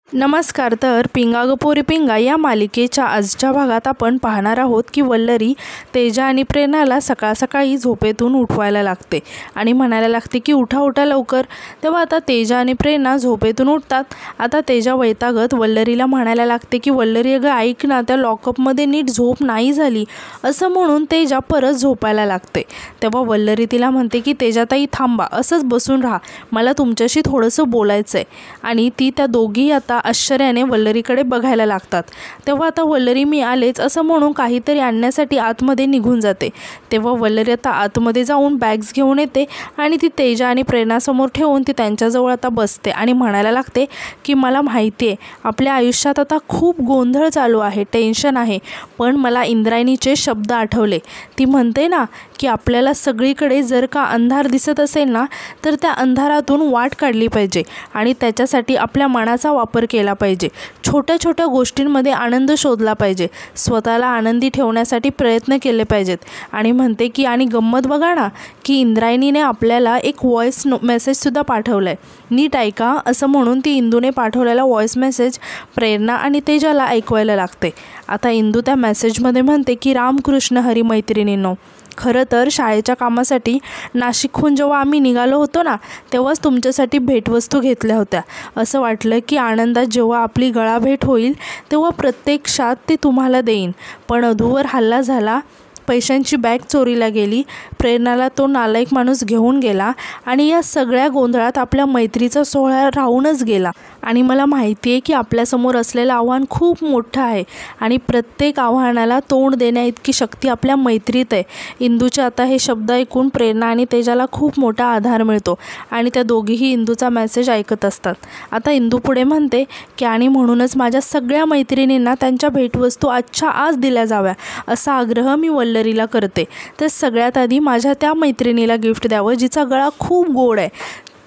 नमस्कार। तर पिंगा ग पोरी पिंगा या मालिकेच्या आजच्या भागात आपण पाहणार आहोत की वल्लरी तेजा आणि प्रेरणाला सकाळ सकाळी झोपेतून उठवायला लागते आणि म्हणायला लागते की उठा उठा लवकर। तेव्हा आता तेजा आणि प्रेरणा झोपेतून उठतात। आता तेजा वैतागत वल्लरीला म्हणायला लागते की वल्लरी अगं ऐक ना, त्या लॉकअपमध्ये नीट झोप नाही झाली असं म्हणून तेजा परत झोपायला लागते। तेव्हा वल्लरी तिला म्हणते की तेजाताई थांबा, असंच बसून राहा, मला तुमच्याशी थोडंसं बोलायचं आहे। आणि ती त्या दोघी आता आश्चर्याने वल्लरीकडे बघायला लागतात। तेव्हा आता वल्लरी मी आलेच असं म्हणून काहीतरी आणण्यासाठी आतमध्ये निघून जाते। तेव्हा वल्लरी आता आतमध्ये जाऊन बॅग्स घेऊन येते आणि ती तेजा आणि प्रेरणासमोर ठेवून ती त्यांच्याजवळ आता बसते आणि म्हणायला लागते की मला माहिती आहे आपल्या आयुष्यात आता खूप गोंधळ चालू आहे, टेन्शन आहे, पण मला इंद्रायणीचे शब्द आठवले। ती म्हणते ना की आपल्याला सगळीकडे जर का अंधार दिसत असेल ना तर त्या अंधारातून वाट काढली पाहिजे आणि त्याच्यासाठी आपल्या मनाचा वापर केला पाहिजे। छोट्या छोट्या गोष्टींमध्ये आनंद शोधला पाहिजे, स्वतःला आनंदी ठेवण्यासाठी प्रयत्न केले पाहिजेत। आणि म्हणते की आणि गंमत बघा ना की इंद्रायणीने आपल्याला एक व्हॉइस मेसेजसुद्धा पाठवला आहे, नीट ऐका असं म्हणून ती इंदूने पाठवलेला व्हॉइस मेसेज प्रेरणा आणि तेजाला ऐकवायला लागते। आता इंदू त्या मेसेजमध्ये म्हणते की रामकृष्ण हरी मैत्रिणींनो, खरं तर शाळेच्या कामासाठी नाशिकहून जेव्हा आम्ही निघालो होतो ना तेव्हाच तुमच्यासाठी भेटवस्तू घेतल्या होत्या। असं वाटलं की आनंदात जेव्हा आपली गळाभेट होईल तेव्हा प्रत्यक्षात ते तुम्हाला देईन, पण अधूवर हल्ला झाला, पैशांची बॅग चोरीला गेली, प्रेरणाला तो नालायक माणूस घेऊन गेला आणि या सगळ्या गोंधळात आपल्या मैत्रीचा सोहळा राहूनच गेला। आणि मला माहिती आहे की आपल्यासमोर असलेलं आव्हान खूप मोठं आहे आणि प्रत्येक आव्हानाला तोंड देण्याइतकी शक्ती आपल्या मैत्रीत आहे। इंदूचे आता हे शब्द ऐकून प्रेरणा आणि तेजाला खूप मोठा आधार मिळतो आणि त्या दोघीही इंदूचा मेसेज ऐकत असतात। आता इंदू पुढे म्हणते की आणि म्हणूनच माझ्या सगळ्या मैत्रिणींना त्यांच्या भेटवस्तू आजच्या आज दिल्या जाव्या असा आग्रह मी वल्लरीला करते। तर सगळ्यात आधी माझ्या त्या मैत्रिणीला गिफ्ट द्यावं जिचा गळा खूप गोड आहे,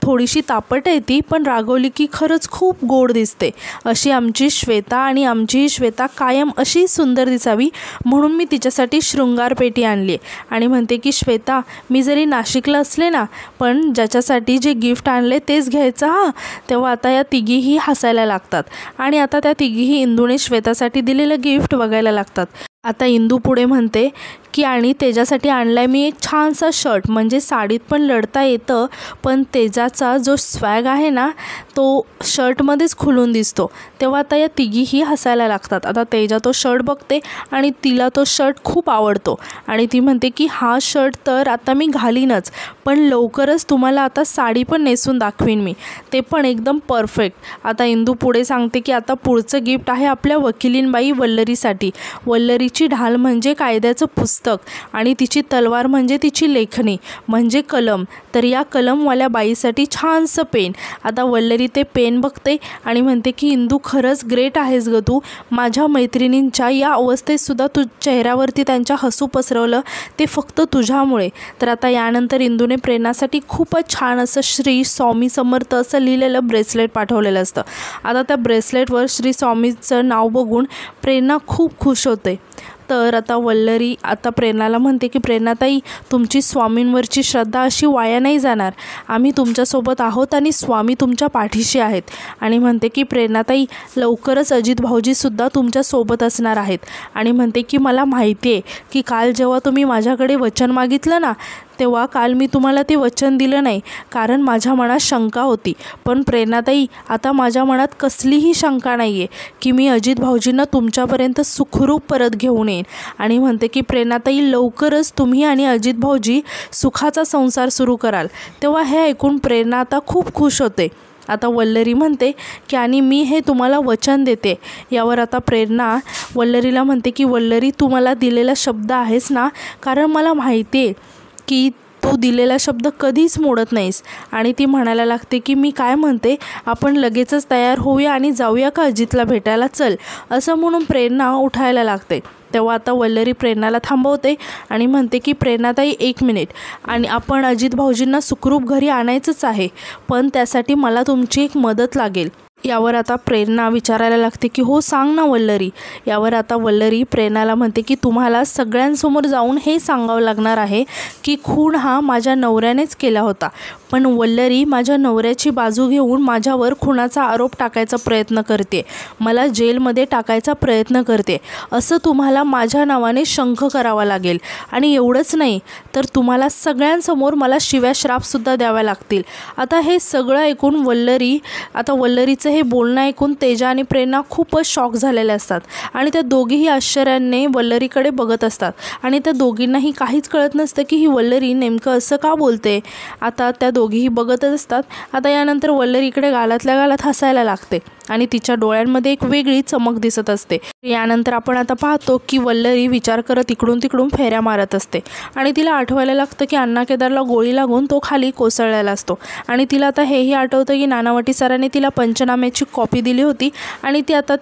थोडीशी तापट आहे ती, पण रागवली की खरंच खूप गोड दिसते, अशी आमची श्वेता, आणि आमची ही श्वेता कायम अशी सुंदर दिसावी म्हणून मी तिच्यासाठी शृंगारपेटी आणली आहे। आणि म्हणते की श्वेता, मी जरी नाशिकला असले ना पण ज्याच्यासाठी जे गिफ्ट आणले तेच घ्यायचं हां। तेव्हा आता या तिघीही हसायला लागतात आणि आता त्या तिघीही इंदूने श्वेतासाठी दिलेलं गिफ्ट बघायला लागतात। आता इंदू पुढे म्हणते की आणि तेजासाठी आणलाय मी एक छानसा शर्ट, म्हणजे साडीत पण लढता येतं, पण तेजाचा जो स्वॅग आहे ना तो शर्टमध्येच खुलून दिसतो। तेव्हा आता या तिघीही हसायला लागतात। आता तेजा तो शर्ट बघते आणि तिला तो शर्ट खूप आवडतो आणि ती म्हणते की हा शर्ट तर आता मी घालीनच, पण लवकरच तुम्हाला आता साडी पण नेसून दाखवीन मी, ते पण एकदम परफेक्ट। आता इंदू पुढे सांगते की आता पुढचं गिफ्ट आहे आपल्या वकिलीनबाई वल्लरीसाठी। वल्लरीची ढाल म्हणजे कायद्याचं पुस्तक आणि तिची तलवार म्हणजे तिची लेखणी म्हणजे कलम, तर या कलमवाल्या बाईसाठी छानसं पेन। आता वल्लरी ते पेन बघते आणि म्हणते की इंदू खरंच ग्रेट आहेस ग तू, माझ्या मैत्रिणींच्या या अवस्थेतसुद्धा तू चेहऱ्यावरती त्यांच्या हसू पसरवलं ते फक्त तुझ्यामुळे। तर आता यानंतर इंदूने प्रेरणासाठी खूपच छान असं श्री स्वामी समर्थ असं लिहिलेलं ब्रेसलेट पाठवलेलं असतं। आता त्या ब्रेसलेटवर श्री स्वामीचं नाव बघून प्रेरणा खूप खुश होते। तर आता वल्लरी आता प्रेरणाला म्हणते की प्रेरणाताई, तुमची स्वामींवरची श्रद्धा अशी वाया नाही जाणार, आम्ही तुमच्यासोबत आहोत आणि स्वामी तुमच्या पाठीशी आहेत। आणि म्हणते की प्रेरणाताई, लवकरच अजित भाऊजीसुद्धा तुमच्यासोबत असणार आहेत। आणि म्हणते की मला माहिती आहे की काल जेव्हा तुम्ही माझ्याकडे वचन मागितलं ना तेव्हा काल मी तुम्हाला ते वचन दिलं नाही कारण माझ्या मनात शंका होती, पण प्रेरणाताई आता माझ्या मनात कसलीही शंका नाही आहे की मी अजित भाऊजींना तुमच्यापर्यंत सुखरूप परत घेऊन येईन। आणि म्हणते की प्रेरणाताई, लवकरच तुम्ही आणि अजित भाऊजी सुखाचा संसार सुरू कराल। तेव्हा हे ऐकून प्रेरणा आता खूप खुश होते। आता वल्लरी म्हणते की आणि मी हे तुम्हाला वचन देते। यावर आता प्रेरणा वल्लरीला म्हणते की वल्लरी, तू मला दिलेला शब्द आहेस ना, कारण मला माहिती आहे की तू दिलेला शब्द कधीच मोडत नाहीस। आणि ती म्हणायला लागते की मी काय म्हणते, आपण लगेचच तयार होऊया आणि जाऊया का अजितला भेटायला, चल असं म्हणून प्रेरणा उठायला लागते। तेव्हा आता वल्लरी प्रेरणाला थांबवते आणि म्हणते की प्रेरणाताई, एक मिनिट, आणि आपण अजित भाऊजींना सुखरूप घरी आणायचंच आहे, पण त्यासाठी मला तुमची एक मदत लागेल। यावर आता प्रेरणा विचारायला लागते की हो सांग ना वल्लरी। यावर आता वल्लरी प्रेरणाला म्हणते की तुम्हाला सगळ्यांसमोर जाऊन हे सांगावं लागणार आहे की खून हा माझ्या नवऱ्यानेच केला होता, पण वल्लरी माझ्या नवऱ्याची बाजू घेऊन माझ्यावर खुनाचा आरोप टाकायचा प्रयत्न करते, मला जेलमध्ये टाकायचा प्रयत्न करते, असं तुम्हाला माझ्या नावाने शंख करावा लागेल। आणि एवढंच नाही तर तुम्हाला सगळ्यांसमोर मला शिव्या श्रापसुद्धा द्याव्या लागतील। आता हे सगळं ऐकून वल्लरीचं हे बोलणं ऐकून तेजा आणि प्रेरणा खूपच शॉक झालेले असतात आणि त्या दोघीही आश्चर्याने वल्लरीकडे बघत असतात आणि त्या दोघींनाही काहीच कळत नसतं की ही वल्लरी नेमकं असं का बोलते। आता त्या दोघीही बघतच असतात। आता यानंतर वल्लरीकडे गालातल्या गालात हसायला लागते आणि तिच्या डोळ्यांमध्ये एक वेगळी चमक दिसत असते। यानंतर आपण आता पाहतो की वल्लरी विचार करत इकडून तिकडून फेऱ्या मारत असते आणि तिला आठवायला लागतं की अण्णा केदारला गोळी लागून तो खाली कोसळलेला असतो आणि तिला आता हेही आठवतं की नानावटी सरांनी तिला पंचनाम्याची कॉपी दिली होती आणि ती आता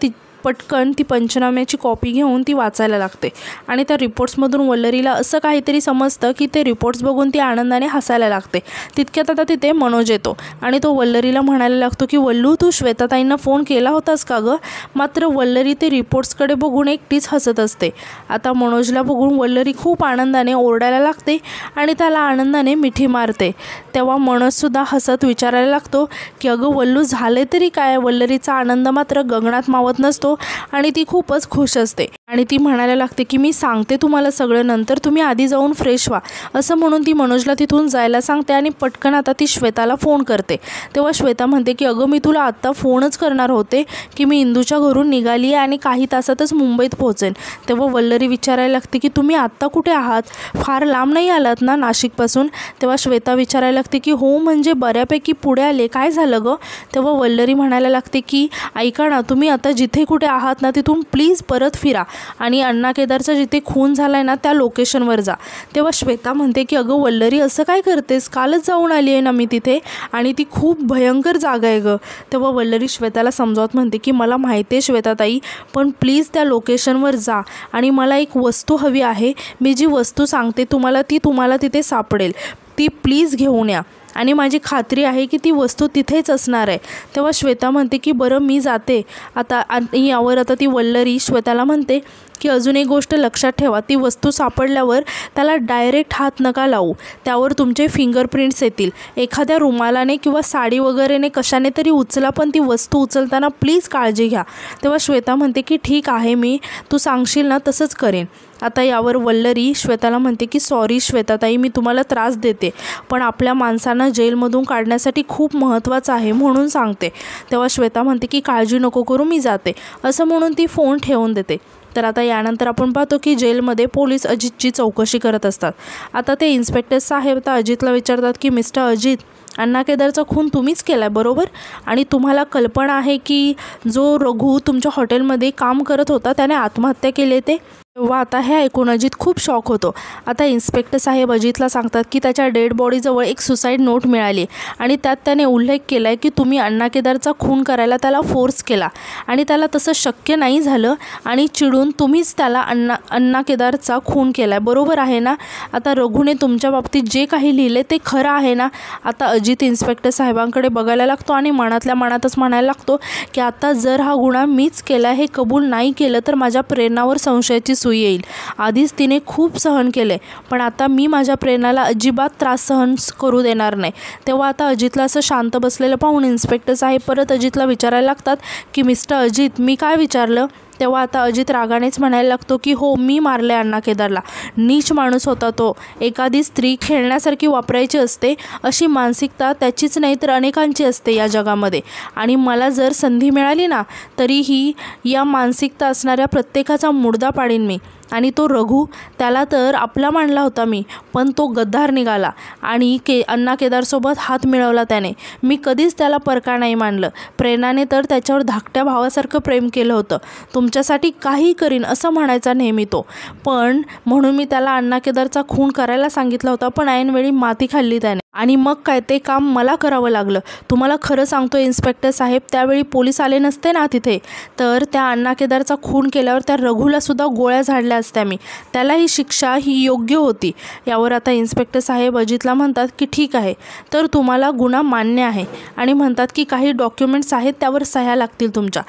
पटकन ती पंचनाम्याची कॉपी घेऊन ती वाचायला लागते आणि त्या रिपोर्ट्समधून वल्लरीला असं काहीतरी समजतं की ते रिपोर्ट्स बघून ती आनंदाने हसायला लागते। तितक्यात आता तिथे मनोज येतो आणि तो वल्लरीला म्हणायला लागतो की वल्लू तू श्वेताताईंना फोन केला होतास का गं? मात्र वल्लरी ते रिपोर्ट्सकडे बघून एकटीच हसत असते। आता मनोजला बघून वल्लरी खूप आनंदाने ओरडायला लागते आणि त्याला आनंदाने मिठी मारते। तेव्हा मनोजसुद्धा हसत विचारायला लागतो की अगं वल्लू झाले तरी काय? वल्लरीचा आनंद मात्र गगनात मावत नसतो आणि ती खूपच खुश असते आणि ती म्हणायला लागते की मी सांगते तुम्हाला सगळं, नंतर तुम्ही आधी जाऊन फ्रेश व्हा, असं म्हणून ती मनोजला तिथून जायला सांगते आणि पटकन आता ती श्वेताला फोन करते। तेव्हा श्वेता म्हणते की अगं मी तुला आत्ता फोनच करणार होते की मी इंदूच्या घरून निघाली आहे आणि काही तासातच मुंबईत पोहोचेन। तेव्हा वल्लरी विचारायला लागते की तुम्ही आत्ता कुठे आहात? फार लांब नाही आलात ना नाशिकपासून? तेव्हा श्वेता विचारायला लागते की हो म्हणजे बऱ्यापैकी पुढे आले, काय झालं गं? तेव्हा वल्लरी म्हणायला लागते की ऐका ना, तुम्ही आता जिथे कुठे आहात ना तिथून प्लीज परत फिरा आणि अण्णा केदारचा जिथे खून झालाय ना त्या लोकेशनवर जा। तेव्हा श्वेता म्हणते की अगं वल्लरी असं काय करतेस? कालच जाऊन आली आहे ना मी तिथे आणि ती खूप भयंकर जागा आहे गं। तेव्हा वल्लरी श्वेताला समजावत म्हणते की मला माहिती आहे श्वेताताई, पण प्लीज त्या लोकेशनवर जा आणि मला एक वस्तू हवी आहे, मी जी वस्तू सांगते तुम्हाला तिथे सापडेल, ती प्लीज घेऊन या आणि माझी खात्री आहे की ती वस्तू तिथेच असणार आहे। तेव्हा श्वेता म्हणते की बरं मी जाते आता। यावर आता ती वल्लरी श्वेताला म्हणते की अजून एक गोष्ट लक्षात ठेवा, ती वस्तू सापडल्यावर त्याला डायरेक्ट हात नका लावू, त्यावर तुमचे फिंगरप्रिंट्स येतील। एखाद्या रुमालाने किंवा साडी वगैरेने कशाने तरी उचला, पण ती वस्तू उचलताना प्लीज काळजी घ्या। तेव्हा श्वेता म्हणते की ठीक आहे, तू सांगशील ना तसंच करेन। आता यावर वल्लरी श्वेताला म्हणते की सॉरी श्वेताताई, मी तुम्हाला त्रास देते, पण आपल्या माणसांना जेलमधून काढण्यासाठी खूप महत्त्वाचं आहे म्हणून सांगते। तेव्हा श्वेता म्हणते की काळजी नको करू, मी जाते, असं म्हणून ती फोन ठेवून देते। तर आता यानंतर आपण पाहतो की जेलमध्ये पोलीस अजितची चौकशी करत असतात। आता ते इन्स्पेक्टर साहेब आता अजितला विचारतात की मिस्टर अजित, अण्णा केदारचा खून तुम्हीच केला आहे बरोबर? आणि तुम्हाला कल्पना आहे की जो रघु तुमच्या हॉटेलमध्ये काम करत होता त्याने आत्महत्या केली ते? तेव्हा आता हे ऐकून अजित खूप शॉक होतो। आता इन्स्पेक्टर साहेब अजितला सांगतात की त्याच्या डेड बॉडीजवळ एक सुसाईड नोट मिळाली आणि त्यात त्याने उल्लेख केला आहे की तुम्ही अण्णा केदारचा खून करायला त्याला फोर्स केला आणि त्याला तसं शक्य नाही झालं आणि चिडून तुम्हीच त्याला अण्णा केदारचा खून केला आहे, बरोबर आहे ना? आता रघुने तुमच्या बाबतीत जे काही लिहिले ते खरं आहे ना? आता अजित इन्स्पेक्टर साहेबांकडे बघायला लागतो आणि मनातल्या मनातच म्हणायला लागतो की आता जर हा गुन्हा मीच केला हे कबूल नाही केलं तर माझ्या प्रेरणावर संशयाची येईल। आधीच तिने खूप सहन केले, पण आता मी माझ्या प्रेरणाला अजिबात त्रास सहन करू देणार नाही। तेव्हा आता अजितला असं शांत बसलेलं पाहून इन्स्पेक्टर साहेब परत अजितला विचारायला लागतात की मिस्टर अजित, मी काय विचारलं? तेव्हा आता अजित रागानेच म्हणायला लागतो की हो, मी मारले अण्णा केदारला, नीच माणूस होता तो, एखादी स्त्री खेळण्यासारखी वापरायची असते अशी मानसिकता त्याचीच नाही तर अनेकांची असते या जगामध्ये, आणि मला जर संधी मिळाली ना तरीही या मानसिकता असणाऱ्या प्रत्येकाचा मुर्दा पाडीन मी। आणि तो रघु, त्याला तर आपला मानला होता मी, पण तो गद्दार निघाला आणि अण्णा केदारसोबत हात मिळवला त्याने। मी कधीच त्याला परका नाही मानलं, प्रेरणाने तर त्याच्यावर धाकट्या भावासारखं प्रेम केलं होतं, तुमच्यासाठी काही करीन असं म्हणायचा नेहमी तो, पण म्हणून मी त्याला अण्णा केदारचा खून करायला सांगितला होता, पण ऐनवेळी माती खाल्ली त्याने आणि मग काय ते काम मला करावं लागलं. तुम्हाला खरं सांगतो इन्स्पेक्टर साहेब, त्यावेळी पोलीस आले नसते ना तिथे, तर त्या अण्णा केदारचा खून केल्यावर त्या रघुलासुद्धा गोळ्या झाडल्या असत्या मी. त्याला ही शिक्षा ही योग्य होती. यावर आता इन्स्पेक्टर साहेब अजितला म्हणतात की ठीक आहे, तर तुम्हाला गुन्हा मान्य आहे आणि म्हणतात की काही डॉक्युमेंट्स आहेत त्यावर सह्या लागतील तुमच्या,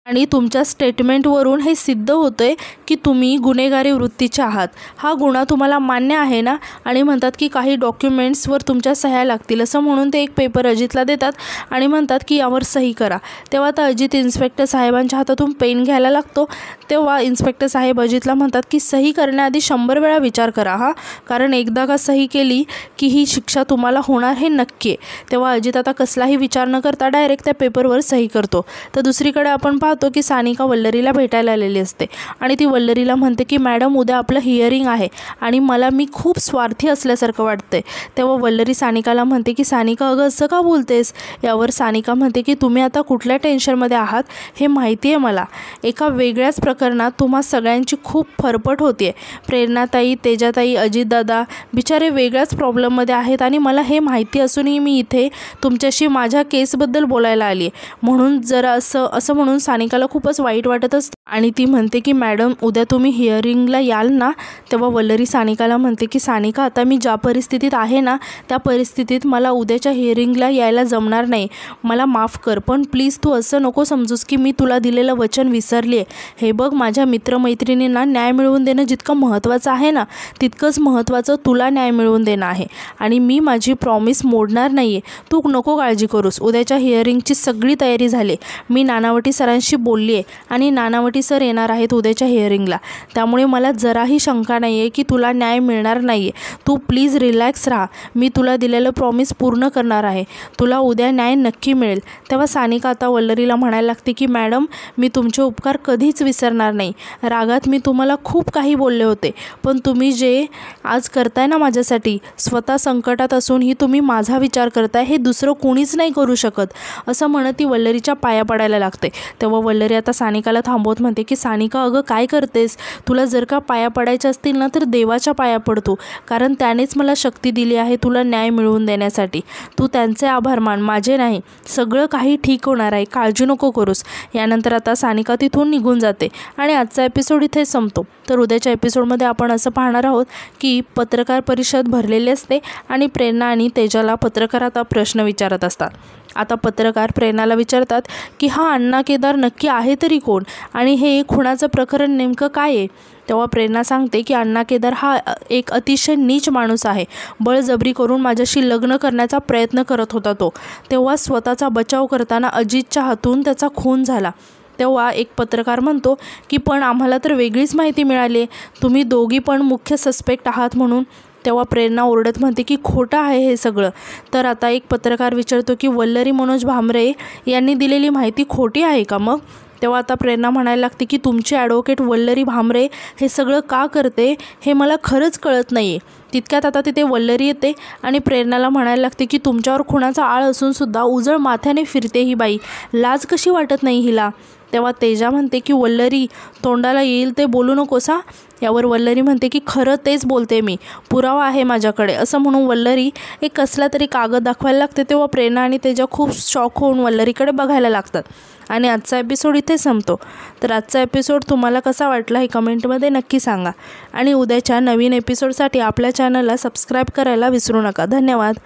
आणि तुमच्या स्टेटमेंटवरून हे सिद्ध होतंय की तुम्ही गुन्हेगारी वृत्तीचे आहात. हा गुन्हा तुम्हाला मान्य आहे ना. आणि म्हणतात की काही डॉक्युमेंट्सवर तुमच्या सह्या लागतील. असं म्हणून ते एक पेपर अजितला देतात आणि म्हणतात की यावर सही करा. तेव्हा आता अजित इन्स्पेक्टर साहेबांच्या हातातून पेन घ्यायला लागतो. तेव्हा इन्स्पेक्टर साहेब अजितला म्हणतात की सही करण्याआधी 100 वेळा विचार करा हां, कारण एकदा का सही केली की ही शिक्षा तुम्हाला होणार हे नक्की आहे. तेव्हा अजित आता कसलाही विचार न करता डायरेक्ट त्या पेपरवर सही करतो. तर दुसरीकडे आपण पाहतो की सानिका वल्लरीला भेटायला आलेली असते आणि ती वल्लरीला म्हणते की मॅडम उद्या आपलं हिअरिंग आहे आणि मी खूप स्वार्थी असल्यासारखं वाटतंय. तेव्हा वल्लरी सानिकाला म्हणते की सानिका अगं असं का बोलतेस. यावर सानिका म्हणते की तुम्ही आता कुठल्या टेन्शनमध्ये आहात हे माहिती आहे मला. एका वेगळ्याच प्रकरणात तुम्हा सगळ्यांची खूप फरफट होते. प्रेरणाताई, तेजाताई, अजितदादा बिचारे वेगळ्याच प्रॉब्लेममध्ये आहेत आणि मला हे माहिती असूनही मी इथे तुमच्याशी माझ्या केसबद्दल बोलायला आली आहे. म्हणून जरा असं म्हणून सानिकाला खूपच वाईट वाटत असतं आणि ती म्हणते की मॅडम उद्या तुम्ही हिअरिंगला याल ना. तेव्हा वल्लरी सानिकाला म्हणते की सानिका आता मी ज्या परिस्थितीत आहे ना त्या परिस्थितीत मला उद्याच्या हिअरिंगला यायला जमणार नाही. मला माफ कर, पण प्लीज तू असं नको समजूस की मी तुला दिलेलं वचन विसरली आहे. हे बघ, माझ्या मित्रमैत्रिणींना न्याय मिळवून देणं जितकं महत्त्वाचं आहे ना तितकंच महत्त्वाचं तुला न्याय मिळवून देणं आहे आणि मी माझी प्रॉमिस मोडणार नाही आहे. तू नको काळजी करूस. उद्याच्या हिअरिंगची सगळी तयारी झाली. मी नानावटी सरांशी बोलली आहे आणि नानावटी सर येणार आहेत उद्याच्या हिअरिंगला. त्यामुळे मला जराही शंका नाही आहे की तुला न्याय मिळणार नाही आहे. तू प्लीज रिलॅक्स राहा. मी तुला दिलेलं प्रॉमिस पूर्ण करणार आहे. तुला उद्या न्याय नक्की मिळेल. तेव्हा सानिका आता वल्लरीला म्हणायला लागते की मॅडम मी तुमचे उपकार कधीच विसरणार नाही. रागात मी तुम्हाला खूप काही बोलले होते, पण तुम्ही जे आज करताय ना माझ्यासाठी, स्वतः संकटात असूनही तुम्ही माझा विचार करताय हे दुसरं कोणीच नाही करू शकत. असं म्हणत ती वल्लरीच्या पाया पडायला लागते. तेव्हा वल्लरी आता सानिकाला थांबवत म्हणते की सानिका अगं काय करतेस. तुला जर का पाया पडायच्या असतील ना तर देवाच्या पाया पडतो, कारण त्यानेच मला शक्ती दिली आहे तुला न्याय मिळवून देण्यासाठी. तू त्यांचे आभार मान, माझे नाही. सगळं काही ठीक होणार आहे, काळजी नको करूस. यानंतर आता सानिका तिथून निघून जाते आणि आजचा एपिसोड इथे संपतो. तर उद्याच्या एपिसोडमध्ये आपण असं पाहणार आहोत की पत्रकार परिषद भरलेली असते आणि प्रेरणा आणि तेजाला पत्रकार आता प्रश्न विचारत असतात. आता पत्रकार प्रेरणाला विचारतात की हा अण्णा केदार नक्की आहे तरी कोण आणि हे खुनाचं प्रकरण नेमकं काय आहे. तेव्हा प्रेरणा सांगते की अण्णा केदार हा एक अतिशय नीच माणूस आहे. बळजबरी करून माझ्याशी लग्न करण्याचा प्रयत्न करत होता तो. तेव्हा स्वतःचा बचाव करताना अजितच्या हातून त्याचा खून झाला. तेव्हा एक पत्रकार म्हणतो की पण आम्हाला तर वेगळीच माहिती मिळाली, तुम्ही दोघी पण मुख्य सस्पेक्ट आहात म्हणून. तेव्हा प्रेरणा ओरडत म्हणते की खोटं आहे हे सगळं. तर आता एक पत्रकार विचारतो की वल्लरी मनोज भांबरे यांनी दिलेली माहिती खोटी आहे का मग. तेव्हा आता प्रेरणा म्हणायला लागते की तुमचे ॲडव्होकेट वल्लरी भांबरे हे सगळं का करते हे मला खरंच कळत नाही आहे. तितक्यात आता तिथे वल्लरी येते आणि प्रेरणाला म्हणायला लागते की तुमच्यावर खुनाचा आळ असूनसुद्धा उजळ माथ्याने फिरते ही बाई, लाज कशी वाटत नाही हिला. तेव्हा तेजा म्हणते की वल्लरी तोंडाला येईल ते बोलू नकोस हा. यावर वल्लरी म्हणते की खरं तेच बोलते मी, पुरावा आहे माझ्याकडे. असं म्हणून वल्लरी एक कसला तरी कागद दाखवायला लागते. तेव्हा प्रेरणा आणि तेजा खूप शॉक होऊन वल्लरीकडे बघायला लागतात आणि आजचा एपिसोड इथे संपतो. तर आजचा एपिसोड तुम्हाला कसा वाटला हे कमेंटमध्ये नक्की सांगा आणि उद्याच्या नवीन एपिसोडसाठी आपल्या चॅनलला सबस्क्राईब करायला विसरू नका. धन्यवाद.